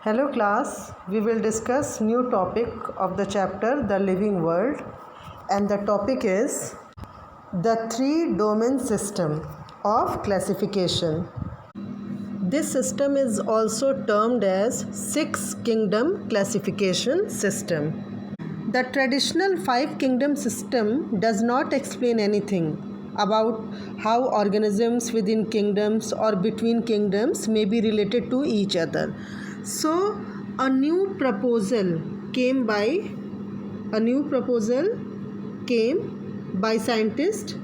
Hello class, we will discuss new topic of the chapter The Living World, and the topic is the three domain system of classification. This system is also termed as six kingdom classification system. The traditional five kingdom system does not explain anything about how organisms within kingdoms or between kingdoms may be related to each other. So a new proposal came by scientist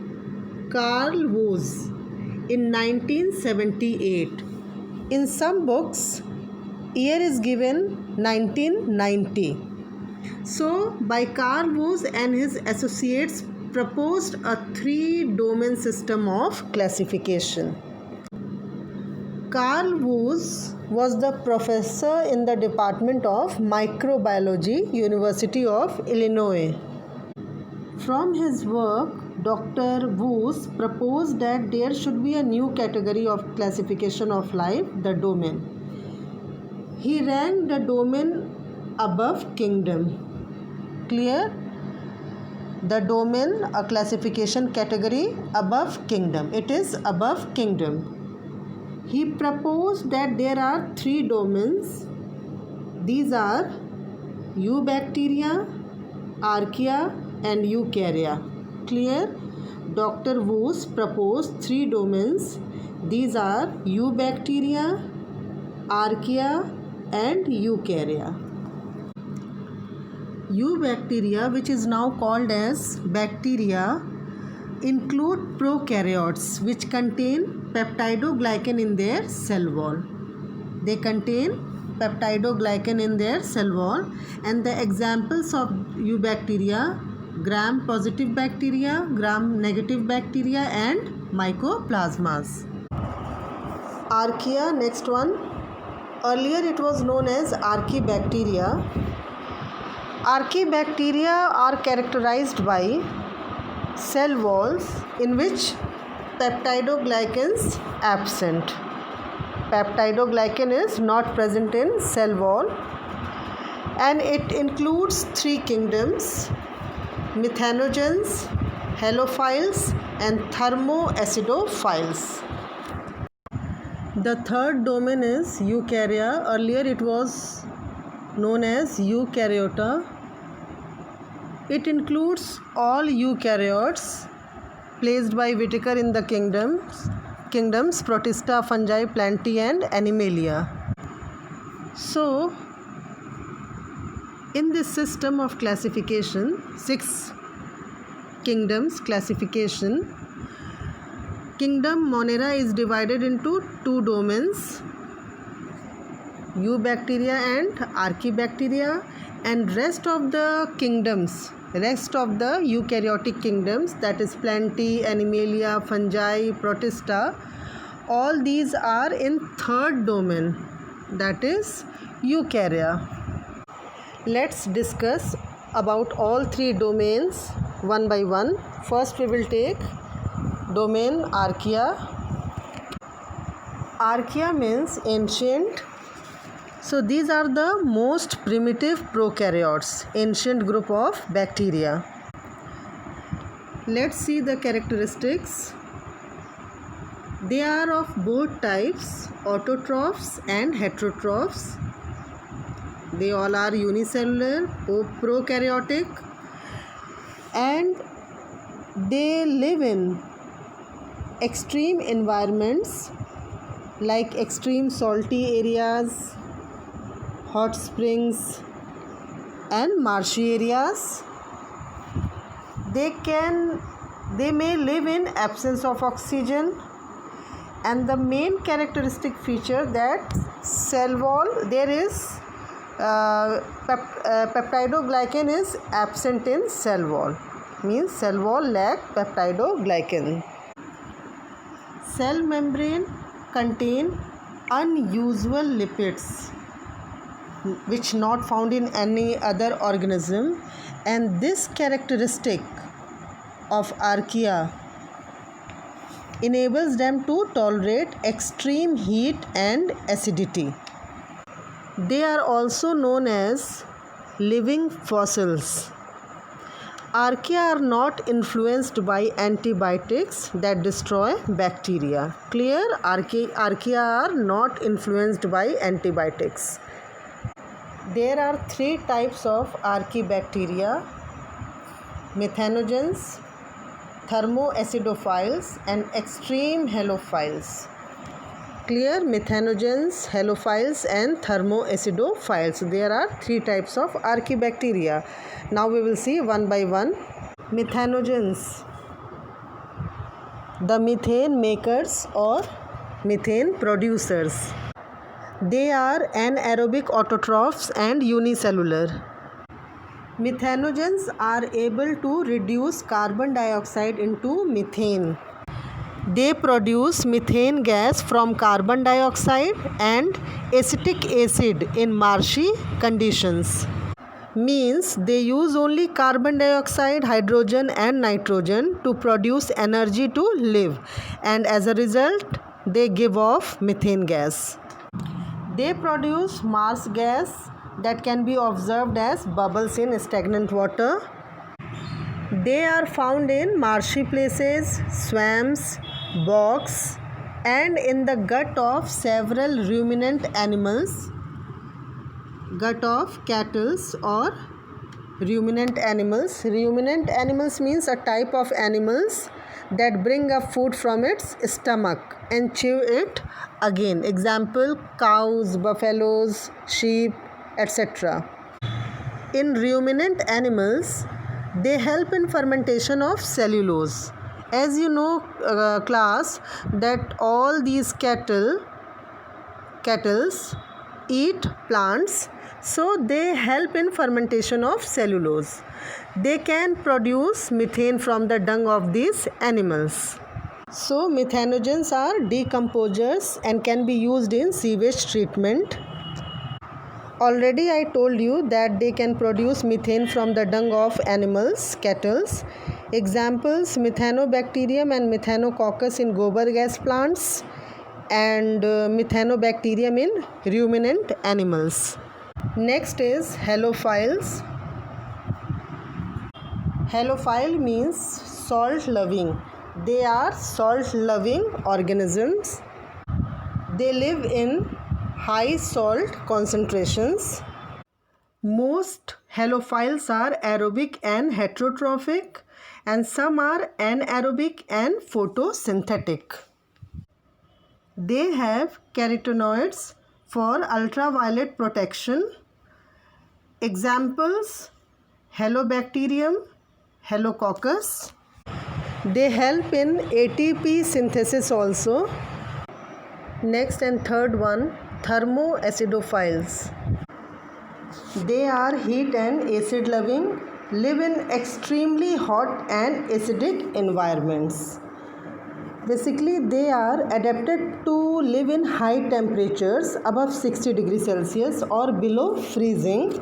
Carl Woese in 1978. In some books, year is given 1990. So, by Carl Woese and his associates proposed a three-domain system of classification. Carl Woese was the professor in the Department of Microbiology, University of Illinois. From his work, Dr. Woese proposed that there should be a new category of classification of life, the domain. He ranked the domain above kingdom. Clear? The domain, a classification category above kingdom. It is above kingdom. He proposed that there are three domains. These are Eubacteria, Archaea and Eukarya. Clear? Dr. Woese proposed three domains. These are Eubacteria, Archaea and Eukarya. Eubacteria, which is now called as bacteria, include prokaryotes which contain peptidoglycan in their cell wall. They contain peptidoglycan in their cell wall, and the examples of Eubacteria: gram-positive bacteria, gram-negative bacteria and mycoplasmas. Archaea, next one. Earlier it was known as Archaebacteria. Archaebacteria are characterized by cell walls in which peptidoglycan is absent. Peptidoglycan is not present in cell wall, and it includes three kingdoms: methanogens, halophiles and thermoacidophiles. The third domain is Eukarya. Earlier it was known as Eukaryota. It includes all eukaryotes placed by Whittaker in the kingdoms Protista, fungi, plantae and animalia. So, in this system of classification, six kingdoms classification, kingdom Monera is divided into two domains, Eubacteria and Archaebacteria, and rest of the eukaryotic kingdoms, that is plantae, animalia, fungi, protista, all these are in third domain, that is Eukarya. Let's discuss about all three domains one by one. First we will take domain Archaea. Archaea means ancient. So these are the most primitive prokaryotes, ancient group of bacteria. Let's see the characteristics. They are of both types, autotrophs and heterotrophs. They all are unicellular, prokaryotic, and they live in extreme environments like extreme salty areas, hot springs and marshy areas. They may live in absence of oxygen, and the main characteristic feature that cell wall, there is peptidoglycan is absent in cell wall, means cell wall lack peptidoglycan. Cell membrane contain unusual lipids which not found in any other organism, and this characteristic of Archaea enables them to tolerate extreme heat and acidity. They are also known as living fossils. Archaea are not influenced by antibiotics that destroy bacteria. Clear? Archaea are not influenced by antibiotics. There are three types of archaebacteria: methanogens, thermoacidophiles, and extreme halophiles. Clear? Methanogens, halophiles, and thermoacidophiles. There are three types of archaebacteria. Now we will see one by one. Methanogens, the methane makers or methane producers. They are anaerobic autotrophs and unicellular. Methanogens are able to reduce carbon dioxide into methane. They produce methane gas from carbon dioxide and acetic acid in marshy conditions. Means they use only carbon dioxide, hydrogen and nitrogen to produce energy to live, and as a result they give off methane gas. They produce Mars gas that can be observed as bubbles in stagnant water. They are found in marshy places, swamps, bogs, and in the gut of several ruminant animals. Gut of cattle or ruminant animals. Ruminant animals means a type of animals that bring up food from its stomach and chew it again. Example: cows, buffaloes, sheep, etc. In ruminant animals, they help in fermentation of cellulose. As you know, class, that all these cattles eat plants, so they help in fermentation of cellulose. They can produce methane from the dung of these animals. So methanogens are decomposers and can be used in sewage treatment. Already I told you that they can produce methane from the dung of animals, cattle. Examples: Methanobacterium and Methanococcus in gobar gas plants, and Methanobacterium in ruminant animals. Next is halophiles. Halophile means salt loving. They are salt loving organisms. They live in high salt concentrations. Most halophiles are aerobic and heterotrophic, and some are anaerobic and photosynthetic. They have carotenoids for ultraviolet protection. Examples: Halobacterium, Halococcus. They help in ATP synthesis also. Next and third one, thermoacidophiles. They are heat and acid loving, live in extremely hot and acidic environments. Basically, they are adapted to live in high temperatures above 60 degrees Celsius or below freezing.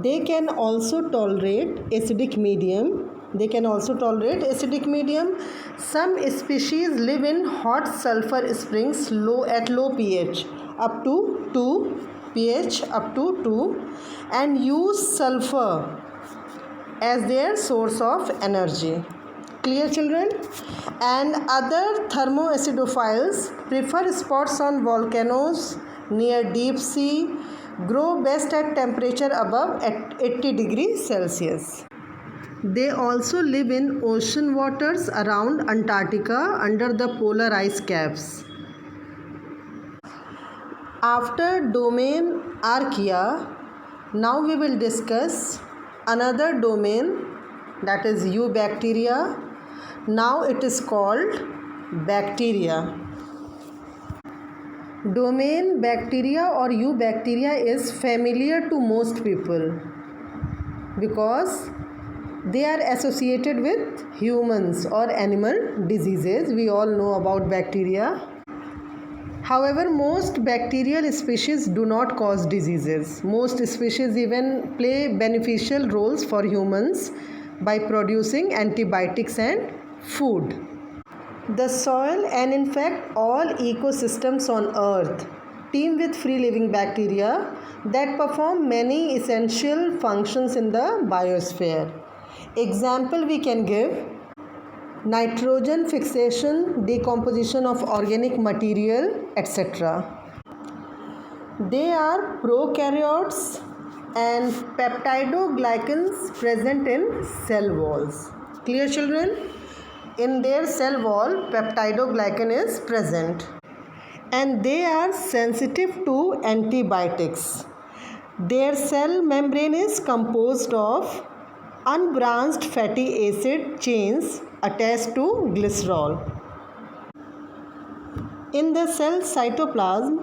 They can also tolerate acidic medium. Some species live in hot sulfur springs at low pH up to 2 and use sulfur as their source of energy. Clear, children? And other thermoacidophiles prefer spots on volcanoes, near deep sea, grow best at temperature above 80 degrees Celsius. They also live in ocean waters around Antarctica under the polar ice caps. After domain Archaea, now we will discuss another domain, that is Eubacteria. Now it is called bacteria. Domain bacteria or Eubacteria is familiar to most people because they are associated with humans or animal diseases. We all know about bacteria. However, most bacterial species do not cause diseases. Most species even play beneficial roles for humans by producing antibiotics and food. The soil and in fact all ecosystems on earth team with free living bacteria that perform many essential functions in the biosphere. Example we can give: nitrogen fixation, decomposition of organic material, etc. They are prokaryotes and peptidoglycans present in cell walls. Clear, children? In their cell wall, peptidoglycan is present. And they are sensitive to antibiotics. Their cell membrane is composed of unbranched fatty acid chains attached to glycerol. In the cell cytoplasm,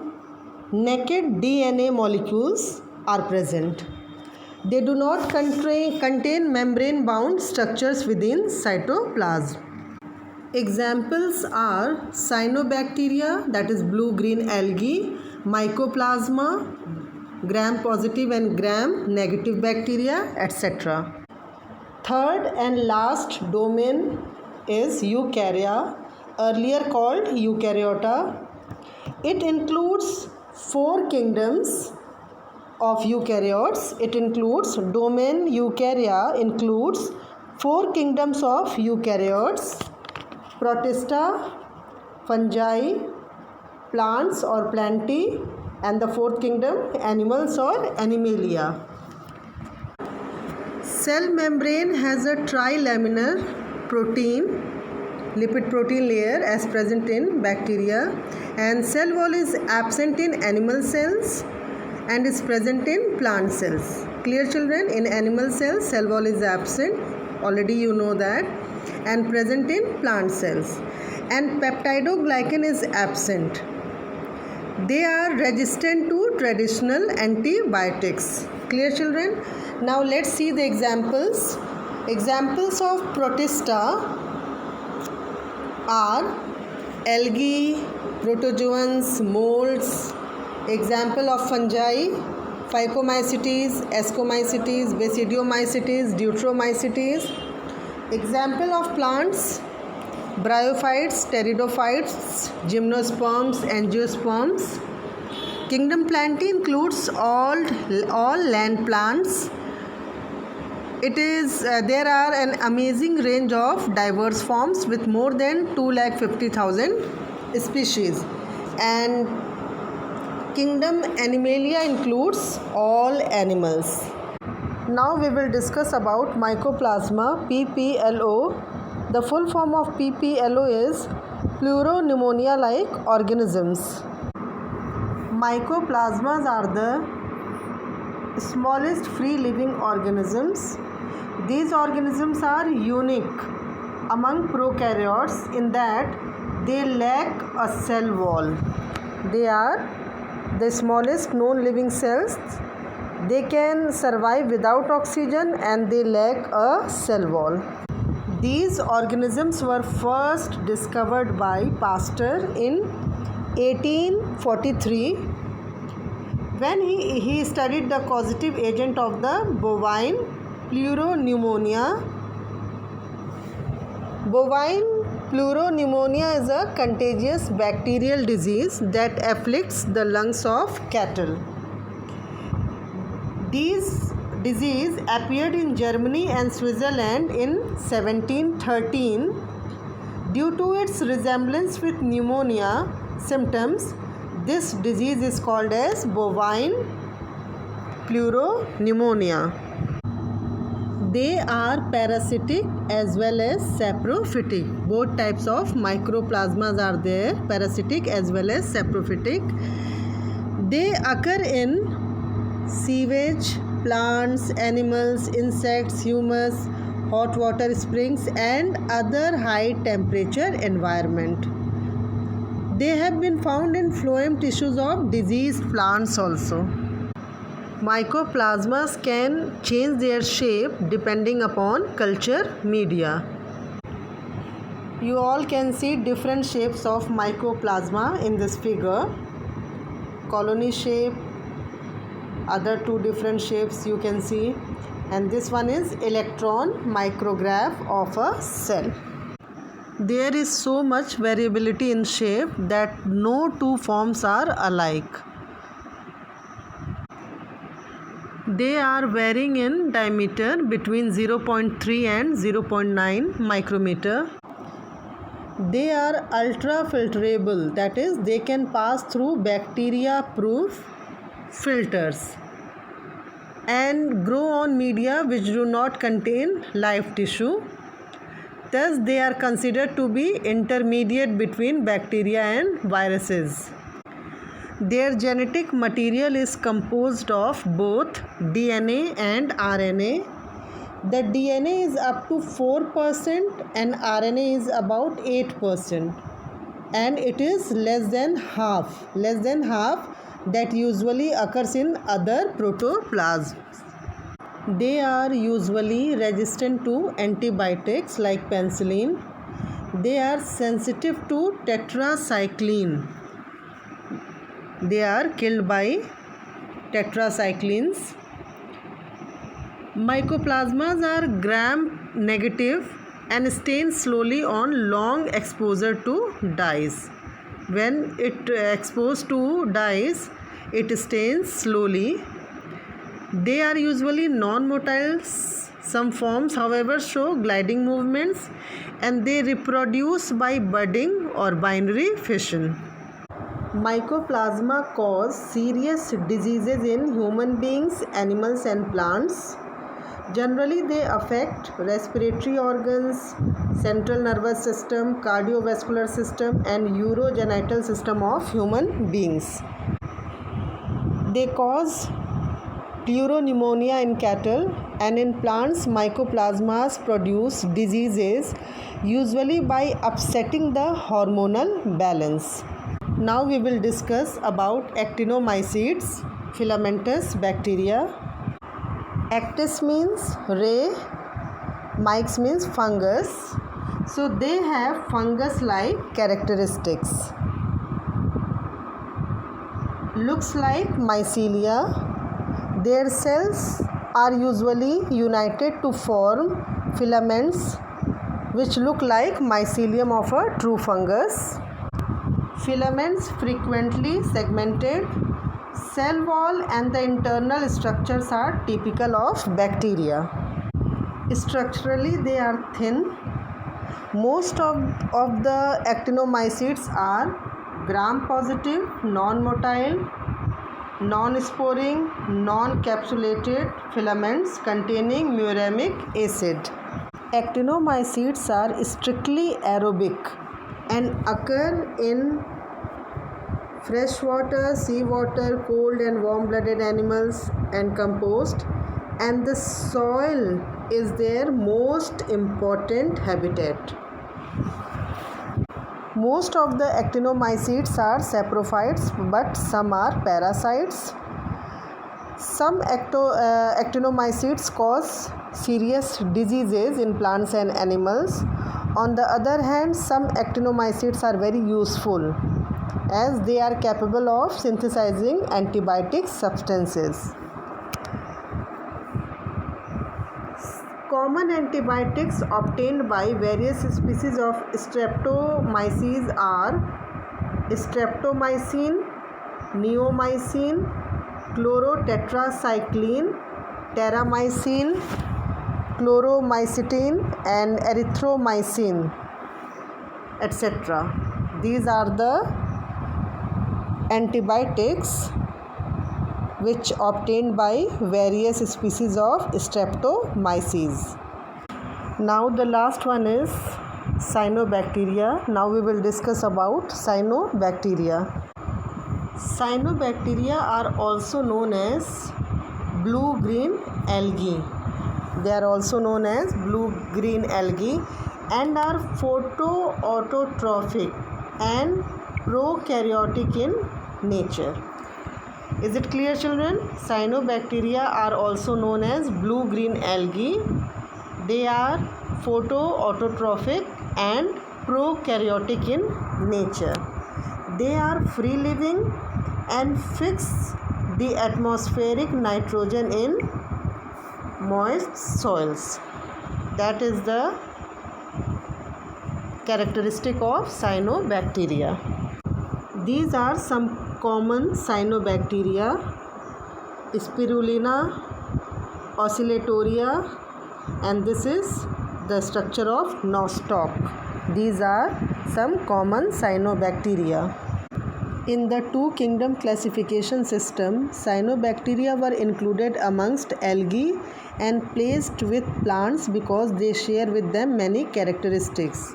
naked DNA molecules are present. They do not contain membrane-bound structures within cytoplasm. Examples are cyanobacteria, that is blue-green algae, mycoplasma, gram-positive and gram-negative bacteria, etc. Third and last domain is eukarya, earlier called eukaryota. It includes 4 kingdoms of eukaryotes. It includes domain eukarya includes 4 kingdoms of eukaryotes: Protista, fungi, plants or plantae, and the 4th kingdom animals or animalia. Cell membrane has a trilaminar protein, lipid protein layer as present in bacteria, and cell wall is absent in animal cells and is present in plant cells. Clear, children? In animal cells, cell wall is absent, already you know that, and present in plant cells. And peptidoglycan is absent. They are resistant to traditional antibiotics. Clear, children? Now let's see the examples. Examples of Protista are algae, protozoans, molds. Example of fungi: Phycomycetes, Ascomycetes, Basidiomycetes, Deuteromycetes. Example of plants: bryophytes, pteridophytes, gymnosperms, angiosperms. Kingdom Plantae includes all land plants. There are an amazing range of diverse forms with more than 250,000 species. And Kingdom Animalia includes all animals. Now we will discuss about Mycoplasma, PPLO. The full form of PPLO is pleuropneumonia-like organisms. Mycoplasmas are the smallest free living organisms. These organisms are unique among prokaryotes in that they lack a cell wall. They are the smallest known living cells. They can survive without oxygen and they lack a cell wall. These organisms were first discovered by Pasteur in 1843 when he studied the causative agent of the bovine pleuropneumonia. Bovine pleuropneumonia is a contagious bacterial disease that afflicts the lungs of cattle. This disease appeared in Germany and Switzerland in 1713. Due to its resemblance with pneumonia symptoms, this disease is called as bovine pleuropneumonia. They are parasitic as well as saprophytic. Both types of mycoplasmas are there, parasitic as well as saprophytic. They occur in sewage, plants, animals, insects, humus, hot water springs and other high temperature environment. They have been found in phloem tissues of diseased plants also. Mycoplasmas can change their shape depending upon culture media. You all can see different shapes of mycoplasma in this figure. Colony shape, other 2 different shapes you can see, and this one is electron micrograph of a cell. There is so much variability in shape that no 2 forms are alike. They are varying in diameter between 0.3 and 0.9 micrometer. They are ultra-filtrable, that is, they can pass through bacteria-proof filters and grow on media which do not contain live tissue. Thus, they are considered to be intermediate between bacteria and viruses. Their genetic material is composed of both DNA and RNA. The DNA is up to 4% and RNA is about 8%, and it is less than half that usually occurs in other protoplasms. They are usually resistant to antibiotics like penicillin. They are sensitive to tetracycline. They are killed by tetracyclines. Mycoplasmas are gram-negative and stain slowly on long exposure to dyes. When it exposed to dyes, it stains slowly. They are usually non-motile. Some forms, however, show gliding movements, and they reproduce by budding or binary fission. Mycoplasma cause serious diseases in human beings, animals, and plants. Generally, they affect respiratory organs, central nervous system, cardiovascular system, and urogenital system of human beings. They cause pleuropneumonia in cattle, and in plants, mycoplasmas produce diseases usually by upsetting the hormonal balance. Now we will discuss about actinomycetes, filamentous bacteria. Actis means ray, myx means fungus. So they have fungus-like characteristics. Looks like mycelia. Their cells are usually united to form filaments which look like mycelium of a true fungus. Filaments frequently segmented. Cell wall and the internal structures are typical of bacteria. Structurally, they are thin. Most of the actinomycetes are gram-positive, non-motile, non-sporing, non-capsulated filaments containing muramic acid. Actinomycetes are strictly aerobic and occur in freshwater, seawater, cold and warm-blooded animals and compost, and the soil is their most important habitat. Most of the actinomycetes are saprophytes, but some are parasites. Some actinomycetes cause serious diseases in plants and animals. On the other hand, some actinomycetes are very useful as they are capable of synthesizing antibiotic substances. Common antibiotics obtained by various species of streptomyces are streptomycin, neomycin, chlorotetracycline, terramycin, chloromycetin, and erythromycin, etc. These are the antibiotics which obtained by various species of streptomyces. Now the last one is cyanobacteria. Now we will discuss about cyanobacteria. Cyanobacteria are also known as blue-green algae. They are also known as blue-green algae and are photoautotrophic and prokaryotic in nature. Is it clear, children? Cyanobacteria are also known as blue-green algae. They are photoautotrophic and prokaryotic in nature. They are free-living and fix the atmospheric nitrogen in moist soils. That is the characteristic of cyanobacteria. These are some common cyanobacteria: spirulina, oscillatoria, and this is the structure of nostoc. These are some common cyanobacteria. In the two kingdom classification system, cyanobacteria were included amongst algae and placed with plants because they share with them many characteristics.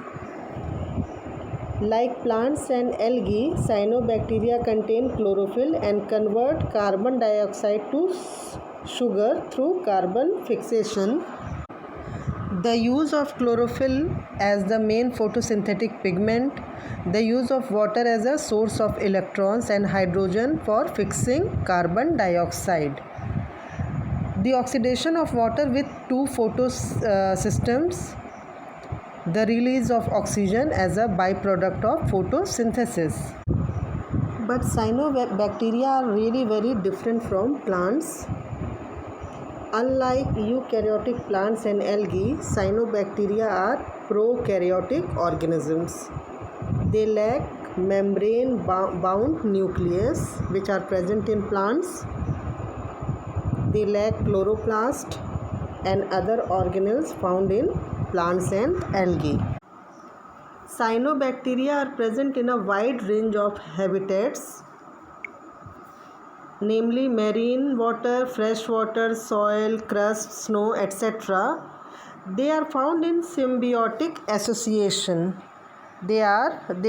Like plants and algae, cyanobacteria contain chlorophyll and convert carbon dioxide to sugar through carbon fixation. The use of chlorophyll as the main photosynthetic pigment, the use of water as a source of electrons and hydrogen for fixing carbon dioxide. The oxidation of water with two photosystems, the release of oxygen as a byproduct of photosynthesis. But cyanobacteria are really very different from plants. Unlike eukaryotic plants and algae, cyanobacteria are prokaryotic organisms. They lack membrane-bound nucleus, which are present in plants. They lack chloroplast and other organelles found in plants and algae. Cyanobacteria are present in a wide range of habitats, namely marine water, fresh water, soil, crust, snow, etc. They are found in symbiotic association. They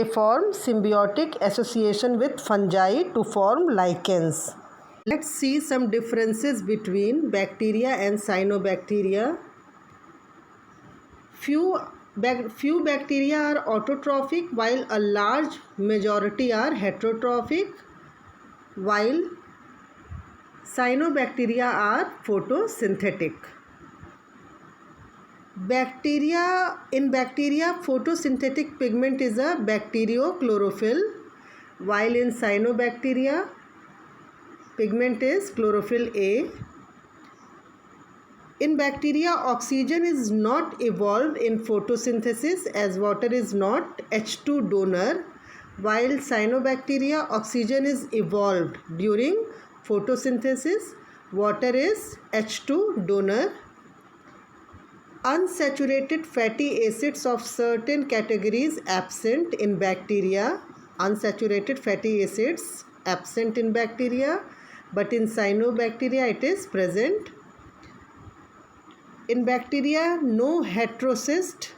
form symbiotic association with fungi to form lichens. Let's see some differences between bacteria and cyanobacteria. Few bacteria are autotrophic while a large majority are heterotrophic, while cyanobacteria are photosynthetic. In bacteria, photosynthetic pigment is a bacteriochlorophyll, while in cyanobacteria, pigment is chlorophyll A. In bacteria, oxygen is not evolved in photosynthesis as water is not H2 donor, while cyanobacteria, oxygen is evolved during photosynthesis, water is H2 donor. Unsaturated fatty acids of certain categories absent in bacteria. Unsaturated fatty acids absent in bacteria, but in cyanobacteria it is present. In bacteria, no heterocyst.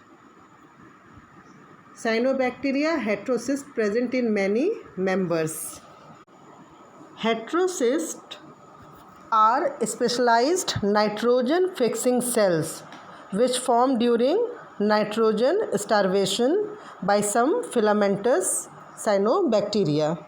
Cyanobacteria, heterocyst present in many members. Heterocysts are specialized nitrogen fixing cells which form during nitrogen starvation by some filamentous cyanobacteria.